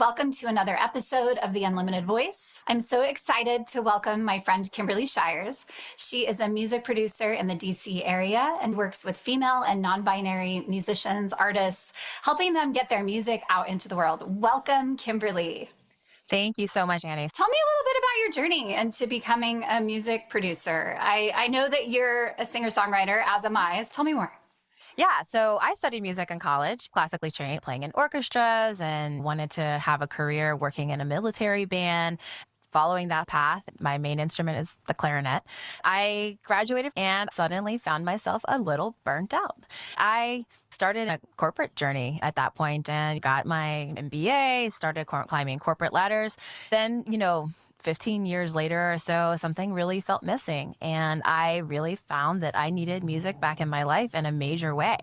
Welcome to another episode of The Unlimited Voice. I'm so excited to welcome my friend Kimberly Shires. She is a music producer in the DC area and works with female and non-binary musicians, artists, helping them get their music out into the world. Welcome, Kimberly. Thank you so much, Annie. Tell me a little bit about your journey into becoming a music producer. I know that you're a singer-songwriter, as am I. Tell me more. Yeah, so I studied music in college, classically trained, playing in orchestras, and wanted to have a career working in a military band. Following that path, my main instrument is the clarinet. I graduated and suddenly found myself a little burnt out. I started a corporate journey at that point and got my MBA, started climbing corporate ladders. Then, 15 years later or so, something really felt missing. And I really found that I needed music back in my life in a major way.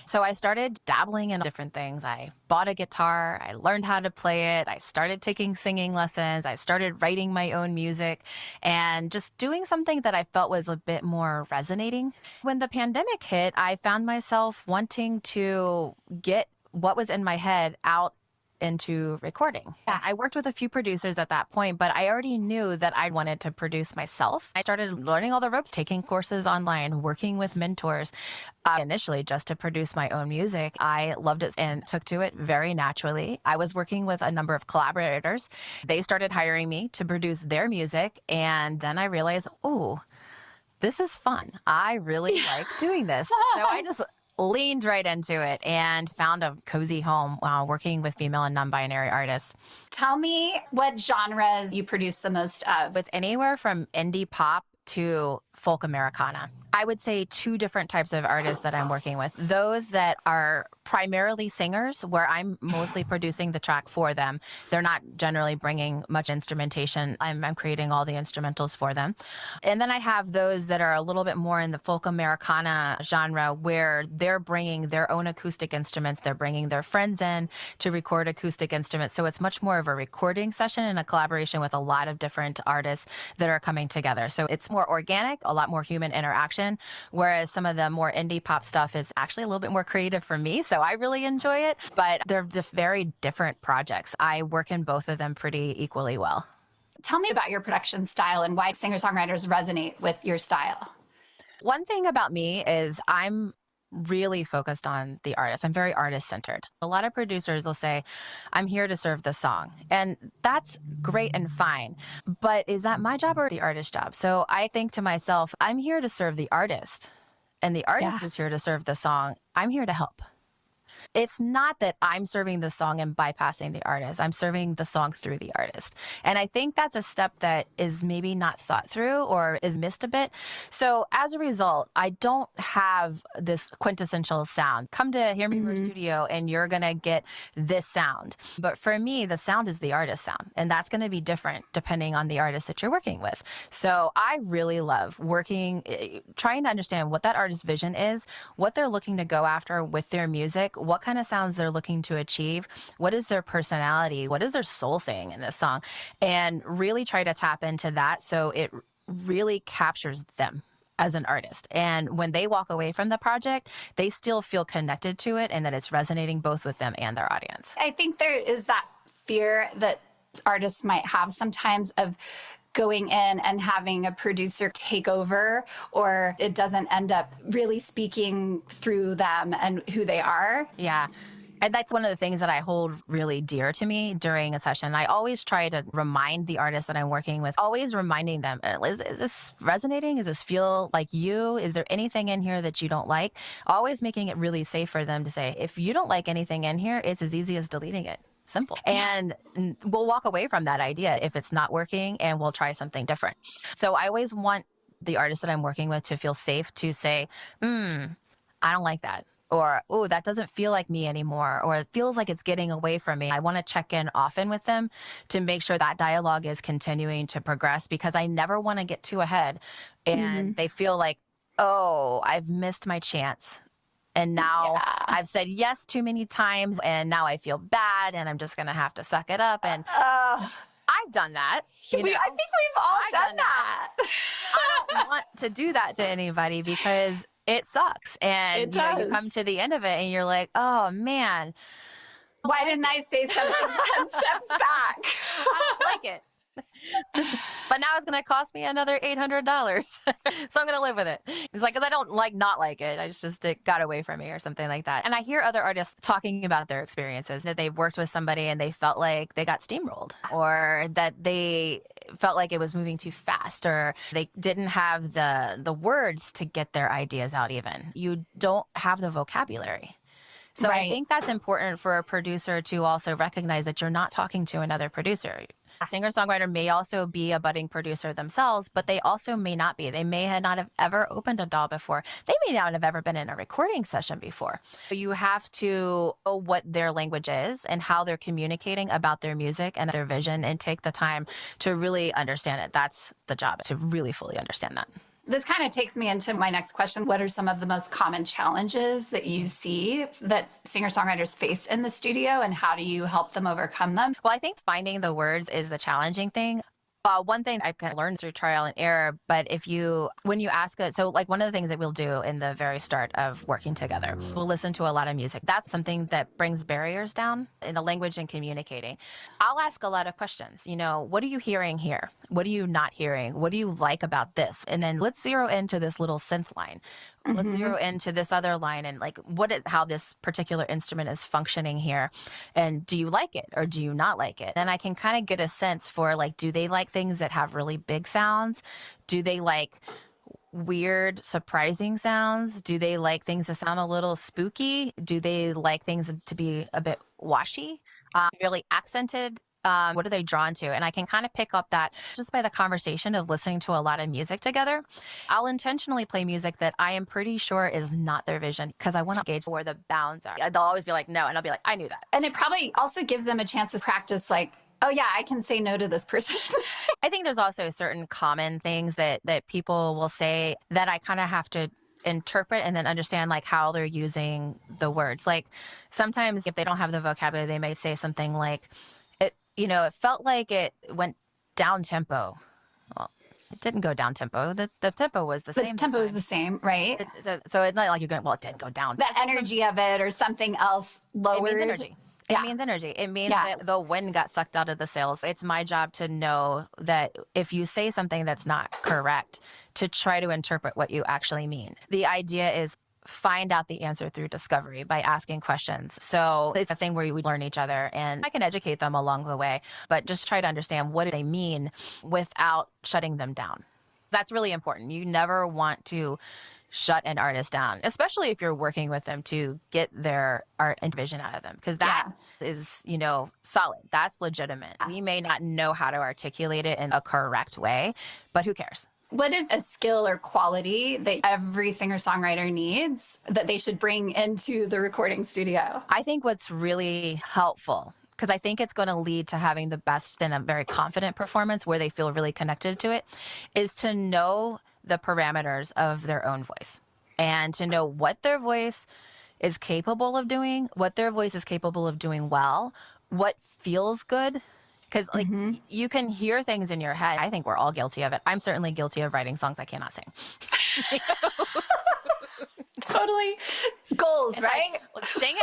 So I started dabbling in different things. I bought a guitar. I learned how to play it. I started taking singing lessons. I started writing my own music and just doing something that I felt was a bit more resonating. When the pandemic hit, I found myself wanting to get what was in my head out into recording. Yeah. I worked with a few producers at that point, but I already knew that I wanted to produce myself. I started learning all the ropes, taking courses online, working with mentors, initially just to produce my own music. I loved it and took to it very naturally. I was working with a number of collaborators. They started hiring me to produce their music, and then I realized, oh, this is fun. I really like doing this. So I just leaned right into it and found a cozy home while working with female and non-binary artists. Tell me what genres you produce the most of. It's anywhere from indie pop to folk Americana. I would say two different types of artists that I'm working with. Those that are primarily singers, where I'm mostly producing the track for them. They're not generally bringing much instrumentation. I'm creating all the instrumentals for them. And then I have those that are a little bit more in the folk Americana genre, where they're bringing their own acoustic instruments. They're bringing their friends in to record acoustic instruments. So it's much more of a recording session and a collaboration with a lot of different artists that are coming together. So it's more organic, a lot more human interaction, whereas some of the more indie pop stuff is actually a little bit more creative for me. So I really enjoy it, but they're very different projects. I work in both of them pretty equally well. Tell me about your production style and why singer-songwriters resonate with your style. One thing about me is I'm really focused on the artist. I'm very artist-centered. A lot of producers will say, I'm here to serve the song. And that's great and fine. But is that my job or the artist's job? So I think to myself, I'm here to serve the artist. And the artist is here to serve the song. I'm here to help. It's not that I'm serving the song and bypassing the artist. I'm serving the song through the artist. And I think that's a step that is maybe not thought through or is missed a bit. So as a result, I don't have this quintessential sound. Come to Hear Me Roar Studio and you're going to get this sound. But for me, the sound is the artist sound. And that's going to be different depending on the artist that you're working with. So I really love trying to understand what that artist's vision is, what they're looking to go after with their music, what kind of sounds they're looking to achieve, what is their personality, what is their soul saying in this song, and really try to tap into that so it really captures them as an artist. And when they walk away from the project, they still feel connected to it and that it's resonating both with them and their audience. I think there is that fear that artists might have sometimes of going in and having a producer take over, or it doesn't end up really speaking through them and who they are. Yeah. And that's one of the things that I hold really dear to me during a session. I always try to remind the artists that I'm working with, always reminding them, is this resonating? Does this feel like you? Is there anything in here that you don't like? Always making it really safe for them to say, if you don't like anything in here, it's as easy as deleting it. Simple. And we'll walk away from that idea if it's not working, and we'll try something different. So I always want the artist that I'm working with to feel safe to say, I don't like that. Or, oh, that doesn't feel like me anymore. Or it feels like it's getting away from me. I want to check in often with them to make sure that dialogue is continuing to progress, because I never want to get too ahead and they feel like, oh, I've missed my chance. And now I've said yes too many times, and now I feel bad, and I'm just going to have to suck it up. And I've done that. I think we've all done that. I don't want to do that to anybody because it sucks. And it you come to the end of it and you're like, oh man, Why didn't I say something 10 steps back? I don't like it. But now it's going to cost me another $800. So I'm going to live with it. It's like, because I don't not like it. I just it got away from me or something like that. And I hear other artists talking about their experiences, that they've worked with somebody and they felt like they got steamrolled, or that they felt like it was moving too fast, or they didn't have the words to get their ideas out even. You don't have the vocabulary. So Right. I think that's important for a producer to also recognize that you're not talking to another producer. A singer-songwriter may also be a budding producer themselves, but they also may not be. They may not have ever opened a DAW before. They may not have ever been in a recording session before. You have to know what their language is and how they're communicating about their music and their vision, and take the time to really understand it. That's the job, to really fully understand that. This kind of takes me into my next question. What are some of the most common challenges that you see that singer-songwriters face in the studio, and how do you help them overcome them? Well, I think finding the words is the challenging thing. One thing I've kind of learned through trial and error, but when you ask it, so like one of the things that we'll do in the very start of working together, we'll listen to a lot of music. That's something that brings barriers down in the language and communicating. I'll ask a lot of questions. What are you hearing here? What are you not hearing? What do you like about this? And then let's zero into this little synth line. Let's zero into this other line, and how this particular instrument is functioning here. And do you like it or do you not like it? Then I can kind of get a sense for do they like things that have really big sounds? Do they like weird, surprising sounds? Do they like things that sound a little spooky? Do they like things to be a bit washy, really accented? What are they drawn to? And I can kind of pick up that just by the conversation of listening to a lot of music together. I'll intentionally play music that I am pretty sure is not their vision, because I want to gauge where the bounds are. They'll always be like, no. And I'll be like, I knew that. And it probably also gives them a chance to practice oh yeah, I can say no to this person. I think there's also certain common things that people will say that I kind of have to interpret and then understand how they're using the words. Sometimes if they don't have the vocabulary, they may say something like, it felt like it went down tempo. Well, it didn't go down tempo. The tempo was the same. The tempo is the same, right? So it's not like you're going, well, it didn't go down. The energy of it or something else lowered. It means energy. It means energy. It means that the wind got sucked out of the sails. It's my job to know that if you say something that's not correct, to try to interpret what you actually mean. The idea is find out the answer through discovery by asking questions. So it's a thing where we learn each other, and I can educate them along the way, but just try to understand what they mean without shutting them down. That's really important. You never want to shut an artist down, especially if you're working with them to get their art and vision out of them, because that is, solid. That's legitimate. We may not know how to articulate it in a correct way, but who cares? What is a skill or quality that every singer-songwriter needs that they should bring into the recording studio? I think what's really helpful, because I think it's going to lead to having the best and a very confident performance where they feel really connected to it, is to know the parameters of their own voice, and to know what their voice is capable of doing, what their voice is capable of doing well, what feels good. Because you can hear things in your head. I think we're all guilty of it. I'm certainly guilty of writing songs I cannot sing. Totally. Goals, right? Dang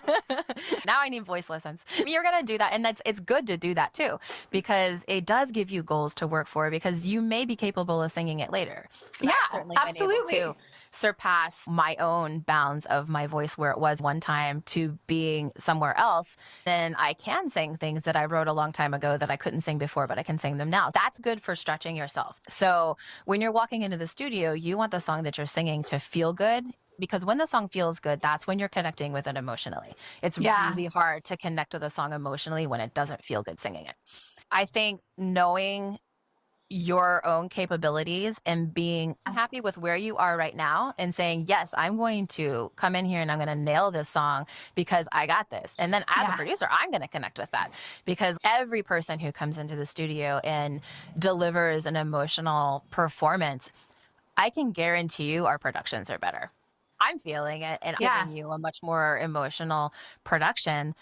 it. Now I need voice lessons. You're going to do that. And it's good to do that too, because it does give you goals to work for, because you may be capable of singing it later. Yeah, I've certainly absolutely. been able to surpass my own bounds of my voice, where it was one time to being somewhere else. Then I can sing things that I wrote a long time ago that I couldn't sing before, but I can sing them now. That's good for stretching yourself. So when you're walking into the studio, you want the song that you're singing to feel good, because when the song feels good, that's when you're connecting with it emotionally. It's really hard to connect with a song emotionally when it doesn't feel good singing it. I think knowing your own capabilities and being happy with where you are right now and saying, yes, I'm going to come in here and I'm going to nail this song because I got this. And then as a producer, I'm going to connect with that, because every person who comes into the studio and delivers an emotional performance, I can guarantee you our productions are better. I'm feeling it and giving you a much more emotional production.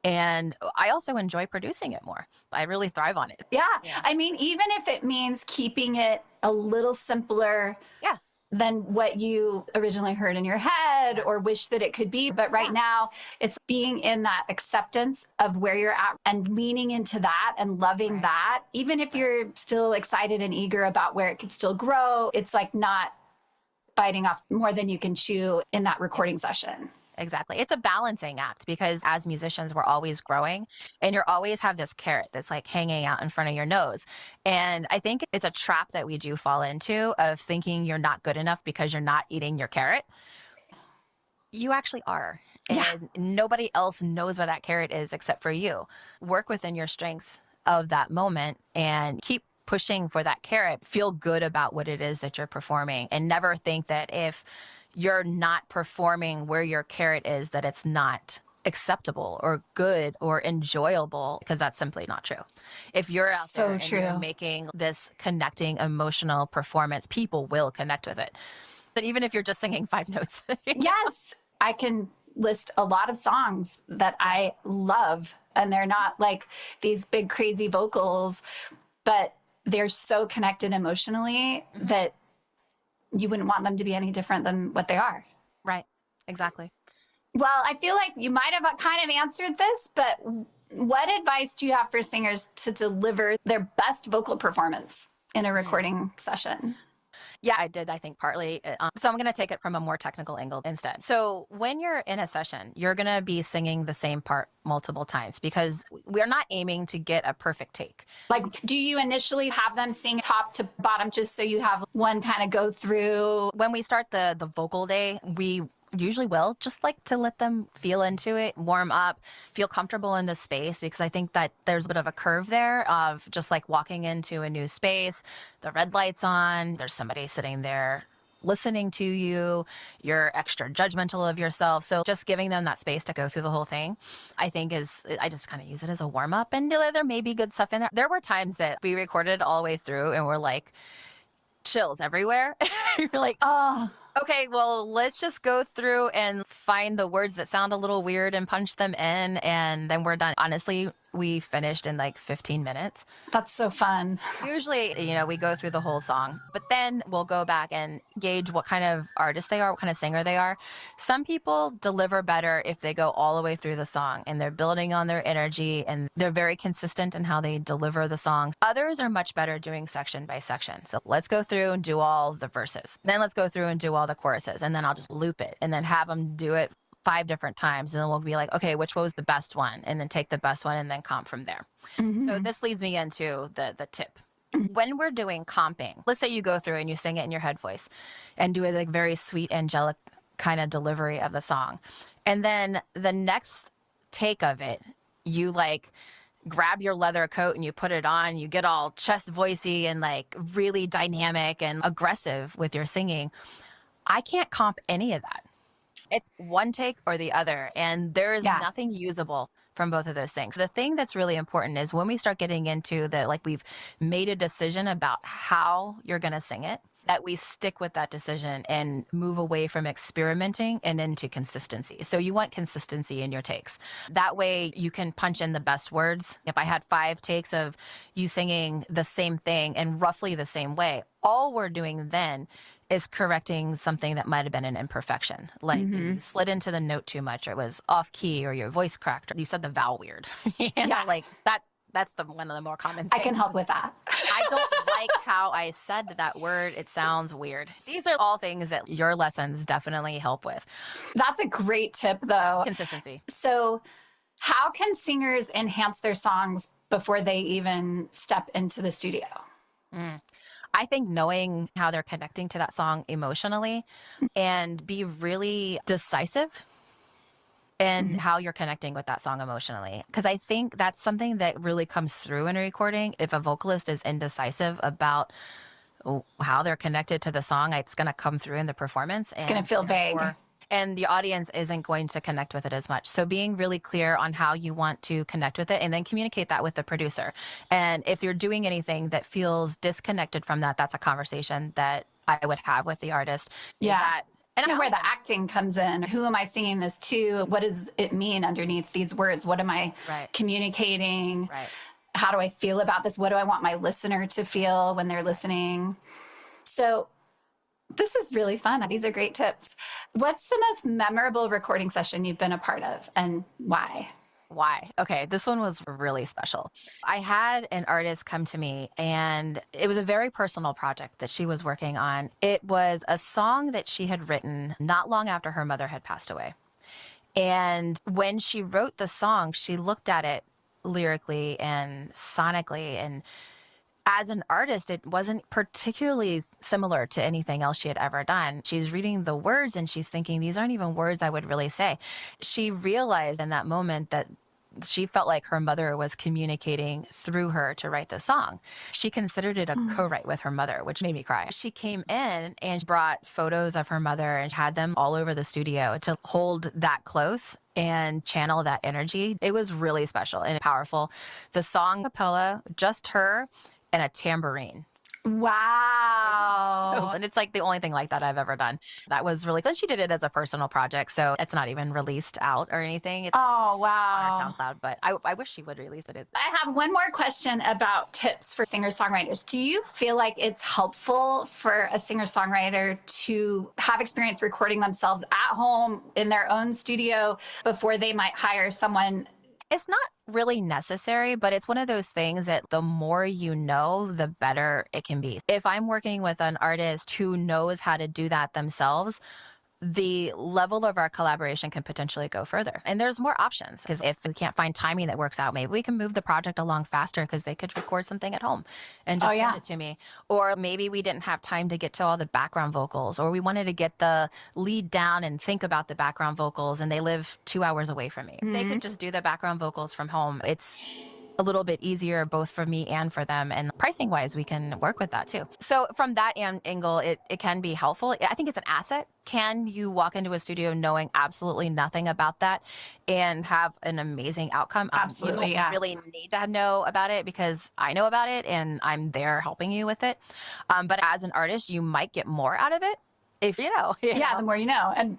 And I also enjoy producing it more. I really thrive on it. Yeah. I mean, even if it means keeping it a little simpler. Yeah. than what you originally heard in your head or wish that it could be. But right now, it's being in that acceptance of where you're at and leaning into that and loving that. Even if you're still excited and eager about where it could still grow, it's like not biting off more than you can chew in that recording session. Exactly. It's a balancing act because as musicians, we're always growing and you always have this carrot that's like hanging out in front of your nose. And I think it's a trap that we do fall into of thinking you're not good enough because you're not eating your carrot. You actually are. And nobody else knows what that carrot is except for you. Work within your strengths of that moment and keep pushing for that carrot. Feel good about what it is that you're performing and never think that if you're not performing where your carrot is, that it's not acceptable or good or enjoyable, because that's simply not true. If you're out there and you're making this connecting emotional performance, people will connect with it. But even if you're just singing 5 notes. Yes, I can list a lot of songs that I love, and they're not like these big crazy vocals, but they're so connected emotionally that you wouldn't want them to be any different than what they are. Right. Exactly. Well, I feel like you might have kind of answered this, but what advice do you have for singers to deliver their best vocal performance in a recording session? Yeah, I did, I think, partly. So I'm going to take it from a more technical angle instead. So when you're in a session, you're going to be singing the same part multiple times because we're not aiming to get a perfect take. Like, do you initially have them sing top to bottom just so you have one kind of go through? When we start the vocal day, we usually will just like to let them feel into it, warm up, feel comfortable in the space, because I think that there's a bit of a curve there of just like walking into a new space, the red light's on, there's somebody sitting there listening to you, you're extra judgmental of yourself. So just giving them that space to go through the whole thing, I think I just kind of use it as a warm up, and there may be good stuff in there. There were times that we recorded all the way through and we're like chills everywhere. You're like, oh, okay, well, let's just go through and find the words that sound a little weird and punch them in, and then we're done. Honestly, we finished in like 15 minutes. That's so fun. Usually, we go through the whole song, but then we'll go back and gauge what kind of artist they are, what kind of singer they are. Some people deliver better if they go all the way through the song and they're building on their energy and they're very consistent in how they deliver the songs. Others are much better doing section by section. So let's go through and do all the verses. Then let's go through and do all the choruses, and then I'll just loop it and then have them do it 5 different times, and then we'll be like, okay, which one was the best one, and then take the best one and then comp from there. So this leads me into the tip. When we're doing comping, let's say you go through and you sing it in your head voice and do a like very sweet angelic kind of delivery of the song, and then the next take of it, you like grab your leather coat and you put it on, you get all chest voicey and like really dynamic and aggressive with your singing. I can't comp any of that. It's one take or the other, and there is nothing usable from both of those things. The thing that's really important is when we start getting into we've made a decision about how you're going to sing it, that we stick with that decision and move away from experimenting and into consistency. So you want consistency in your takes. That way you can punch in the best words. If I had 5 takes of you singing the same thing in roughly the same way, all we're doing then is correcting something that might have been an imperfection. Like you slid into the note too much, or it was off key, or your voice cracked, or you said the vowel weird. Like that's one of the more common things. I can help with that. I don't like how I said that word. It sounds weird. These are all things that your lessons definitely help with. That's a great tip, though. Consistency. So how can singers enhance their songs before they even step into the studio? I think knowing how they're connecting to that song emotionally and be really decisive in how you're connecting with that song emotionally. Because I think that's something that really comes through in a recording. If a vocalist is indecisive about how they're connected to the song, it's going to come through in the performance. It's going to feel vague. And the audience isn't going to connect with it as much. So being really clear on how you want to connect with it, and then communicate that with the producer. And if you're doing anything that feels disconnected from that, that's a conversation that I would have with the artist. And where the acting comes in. Who am I singing this to? What does it mean underneath these words? What am I communicating? How do I feel about this? What do I want my listener to feel when they're listening? So This is really fun. These are great tips. What's the most memorable recording session you've been a part of and why? Why? Okay, this one was really special. I had an artist come to me, and it was a very personal project that she was working on. It was a song that she had written not long after her mother had passed away. And when she wrote the song, she looked at it lyrically and sonically, and as an artist, it wasn't particularly similar to anything else she had ever done. She's reading the words and she's thinking, these aren't even words I would really say. She realized in that moment that she felt like her mother was communicating through her to write the song. She considered it a co-write with her mother, which made me cry. She came in and brought photos of her mother and had them all over the studio to hold that close and channel that energy. It was really special and powerful. The song cappella, just her and a tambourine. Wow. And it's like the only thing like that I've ever done. That was really good. She did it as a personal project, so it's not even released out or anything. It's Oh, on wow. our SoundCloud, but I wish she would release it. I have one more question about tips for singer-songwriters. Do you feel like it's helpful for a singer-songwriter to have experience recording themselves at home in their own studio before they might hire someone? It's not really necessary, but it's one of those things that the more you know, the better it can be. If I'm working with an artist who knows how to do that themselves, the level of our collaboration can potentially go further. And there's more options, because if we can't find timing that works out, maybe we can move the project along faster because they could record something at home and just send it to me. Or maybe we didn't have time to get to all the background vocals, or we wanted to get the lead down and think about the background vocals, and they live 2 hours away from me. They could just do the background vocals from home. It's a little bit easier both for me and for them, and pricing wise we can work with that too. So from that angle, it can be helpful. I think it's an asset. Can you walk into a studio knowing absolutely nothing about that and have an amazing outcome? Absolutely. You don't really need to know about it, because I know about it and I'm there helping you with it. But as an artist, you might get more out of it if you know. Yeah, the more you know. And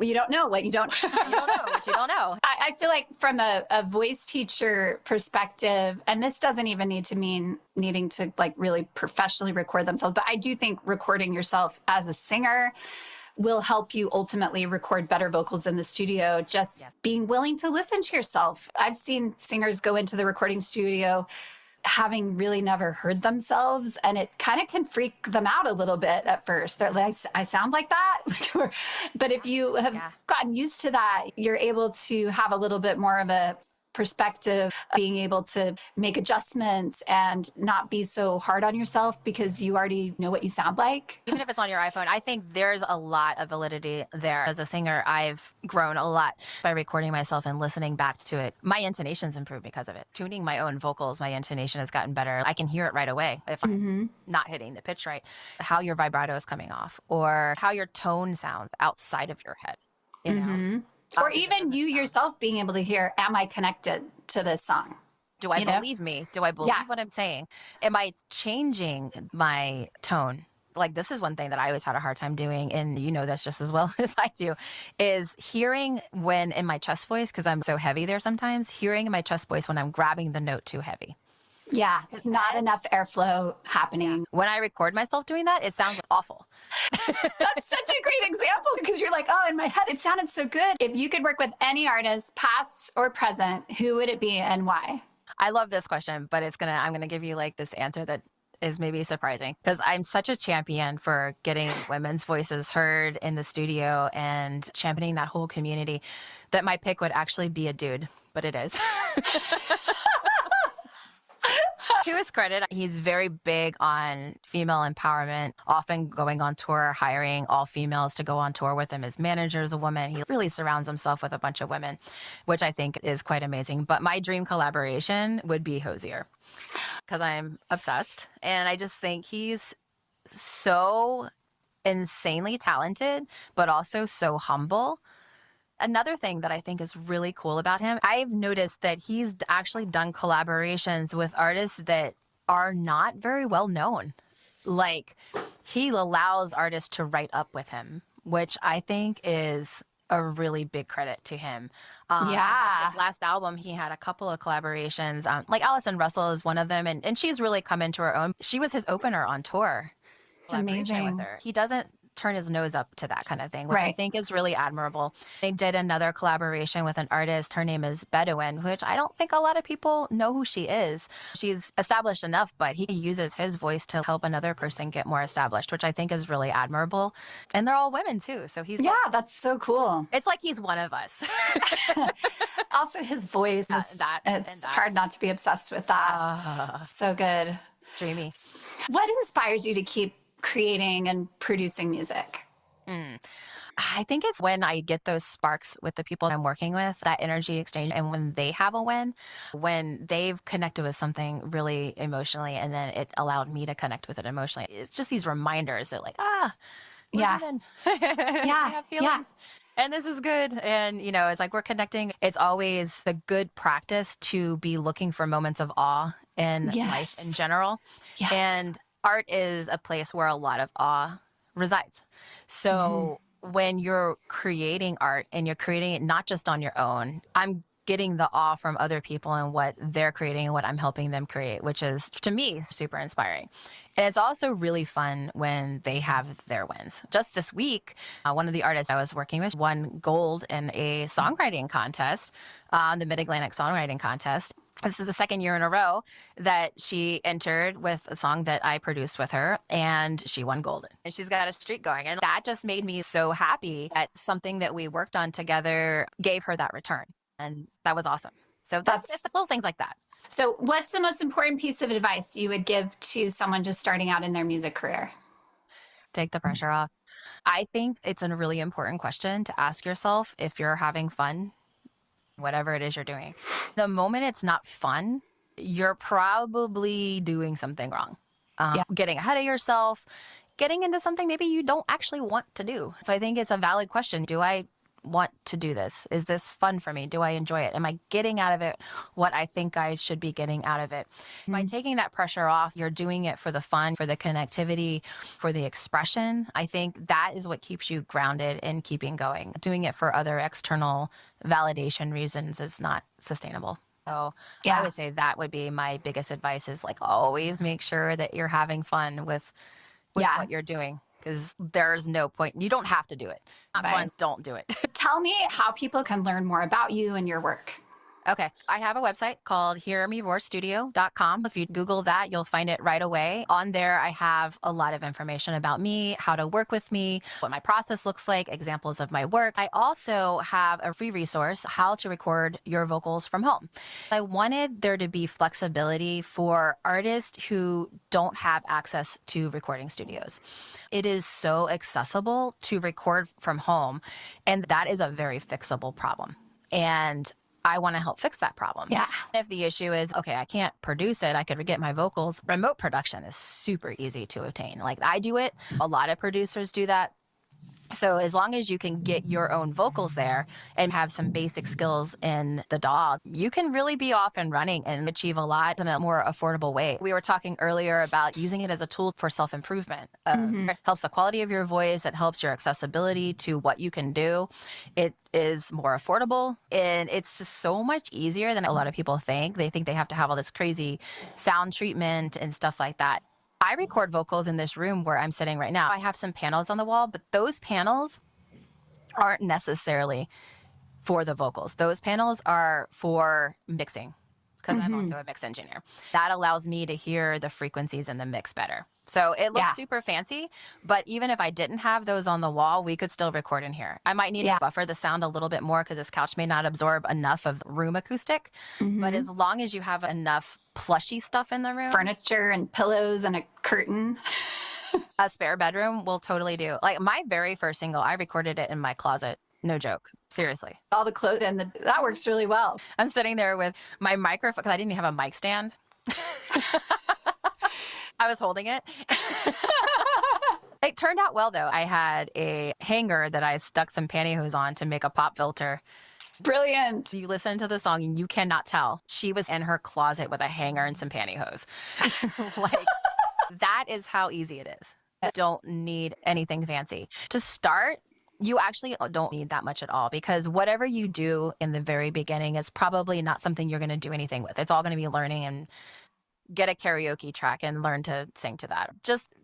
you don't know what you don't know. You don't know what you don't know. I feel like from a voice teacher perspective, and this doesn't even need to mean needing to like really professionally record themselves, but I do think recording yourself as a singer will help you ultimately record better vocals in the studio. Just being willing to listen to yourself. I've seen singers go into the recording studio having really never heard themselves, and it kind of can freak them out a little bit at first. They're like, I sound like that. But if you have gotten used to that, you're able to have a little bit more of a perspective, being able to make adjustments and not be so hard on yourself because you already know what you sound like. Even if it's on your iPhone, I think there's a lot of validity there. As a singer, I've grown a lot by recording myself and listening back to it. My intonation's improved because of it. Tuning my own vocals, my intonation has gotten better. I can hear it right away if I'm not hitting the pitch right, how your vibrato is coming off, or how your tone sounds outside of your head, you know? Or even you yourself being able to hear, am I connected to this song? Do I believe me? Do I believe what I'm saying? Am I changing my tone? Like, this is one thing that I always had a hard time doing, and you know this just as well as I do, is hearing when in my chest voice, because I'm so heavy there sometimes, hearing in my chest voice when I'm grabbing the note too heavy. Yeah, there's not enough airflow happening. When I record myself doing that, it sounds awful. That's such a great example, because you're like, oh, in my head, it sounded so good. If you could work with any artist, past or present, who would it be and why? I love this question, but I'm gonna give you like this answer that is maybe surprising, because I'm such a champion for getting women's voices heard in the studio and championing that whole community, that my pick would actually be a dude, but it is. To his credit, he's very big on female empowerment, often going on tour, hiring all females to go on tour with him. His manager is a woman. He really surrounds himself with a bunch of women, which I think is quite amazing. But my dream collaboration would be Hozier, because I'm obsessed. And I just think he's so insanely talented, but also so humble. Another thing that I think is really cool about him, I've noticed that he's actually done collaborations with artists that are not very well known. Like, he allows artists to write up with him, which I think is a really big credit to him. His last album, he had a couple of collaborations. Like Allison Russell is one of them, and she's really come into her own. She was his opener on tour. It's amazing. With her. He doesn't turn his nose up to that kind of thing, which I Right. think is really admirable. They did another collaboration with an artist. Her name is Bedouin, which I don't think a lot of people know who she is. She's established enough, but he uses his voice to help another person get more established, which I think is really admirable. And they're all women too. So he's Yeah, like, that's so cool. it's like he's one of us. Also, his voice, it's hard not to be obsessed with that. So good. Dreamy. What inspires you to keep creating and producing music? I think it's when I get those sparks with the people I'm working with, that energy exchange, and when they have a win, when they've connected with something really emotionally, and then it allowed me to connect with it emotionally. It's just these reminders that we're Yeah. human. Yeah. We have feelings. And this is good. And, it's like we're connecting. It's always the good practice to be looking for moments of awe in life in general. Yes. And art is a place where a lot of awe resides. So when you're creating art and you're creating it not just on your own, I'm getting the awe from other people and what they're creating and what I'm helping them create, which is, to me, super inspiring. And it's also really fun when they have their wins. Just this week, one of the artists I was working with won gold in a songwriting contest, the Mid-Atlantic Songwriting Contest. This is the second year in a row that she entered with a song that I produced with her, and she won gold. And she's got a streak going. And that just made me so happy that something that we worked on together gave her that return. And that was awesome. So it's the little things like that. So what's the most important piece of advice you would give to someone just starting out in their music career? Take the pressure off. I think it's a really important question to ask yourself if you're having fun, whatever it is you're doing. The moment it's not fun, you're probably doing something wrong. Getting ahead of yourself, getting into something maybe you don't actually want to do. So I think it's a valid question. Do I want to do this? Is this fun for me? Do I enjoy it? Am I getting out of it what I think I should be getting out of it? By taking that pressure off, you're doing it for the fun, for the connectivity, for the expression. I think that is what keeps you grounded and keeping going. Doing it for other external validation reasons is not sustainable. So I would say that would be my biggest advice is always make sure that you're having fun with what you're doing. Because there's no point. You don't have to do it. Not fun, don't do it. Tell me how people can learn more about you and your work. Okay. I have a website called hearmeroarstudio.com. If you Google that, you'll find it right away. On there, I have a lot of information about me, how to work with me, what my process looks like, examples of my work. I also have a free resource, how to record your vocals from home. I wanted there to be flexibility for artists who don't have access to recording studios. It is so accessible to record from home, and that is a very fixable problem. And I want to help fix that problem. Yeah. If the issue is, okay, I can't produce it, I could get my vocals. Remote production is super easy to obtain. I do it. A lot of producers do that. So as long as you can get your own vocals there and have some basic skills in the DAW, you can really be off and running and achieve a lot in a more affordable way. We were talking earlier about using it as a tool for self-improvement. It helps the quality of your voice. It helps your accessibility to what you can do. It is more affordable, and it's just so much easier than a lot of people think. They think they have to have all this crazy sound treatment and stuff like that. I record vocals in this room where I'm sitting right now. I have some panels on the wall, but those panels aren't necessarily for the vocals. Those panels are for mixing, because I'm also a mix engineer. That allows me to hear the frequencies in the mix better. So it looks super fancy, but even if I didn't have those on the wall, we could still record in here. I might need to buffer the sound a little bit more because this couch may not absorb enough of room acoustic. But as long as you have enough plushy stuff in the room, furniture and pillows and a curtain, a spare bedroom will totally do. My very first single, I recorded it in my closet. No joke. Seriously. all the clothes, and that works really well. I'm sitting there with my microphone because I didn't even have a mic stand. I was holding it. It turned out well, though. I had a hanger that I stuck some pantyhose on to make a pop filter. Brilliant. You listen to the song and you cannot tell. She was in her closet with a hanger and some pantyhose. That is how easy it is. You don't need anything fancy. To start, you actually don't need that much at all, because whatever you do in the very beginning is probably not something you're going to do anything with. It's all going to be learning, and get a karaoke track and learn to sing to that. Just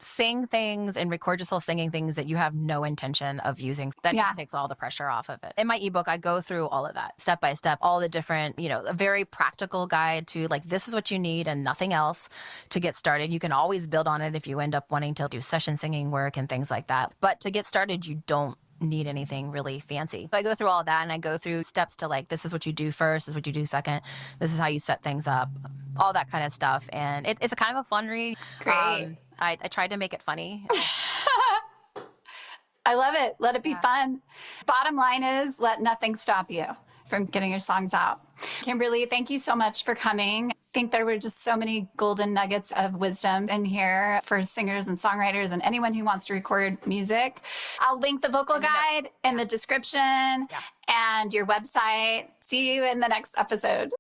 sing things and record yourself singing things that you have no intention of using. That just takes all the pressure off of it. In my ebook, I go through all of that step by step, all the different, a very practical guide to like, this is what you need and nothing else to get started. You can always build on it if you end up wanting to do session singing work and things like that. But to get started, you don't need anything really fancy. So I go through all that and I go through steps to like, this is what you do first, this is what you do second, this is how you set things up, all that kind of stuff. And it's a kind of a fun read. Great. I tried to make it funny. I love it. Let it be fun. Bottom line is, let nothing stop you from getting your songs out. Kimberly, thank you so much for coming. I think there were just so many golden nuggets of wisdom in here for singers and songwriters and anyone who wants to record music. I'll link the vocal guide in the description and your website. See you in the next episode.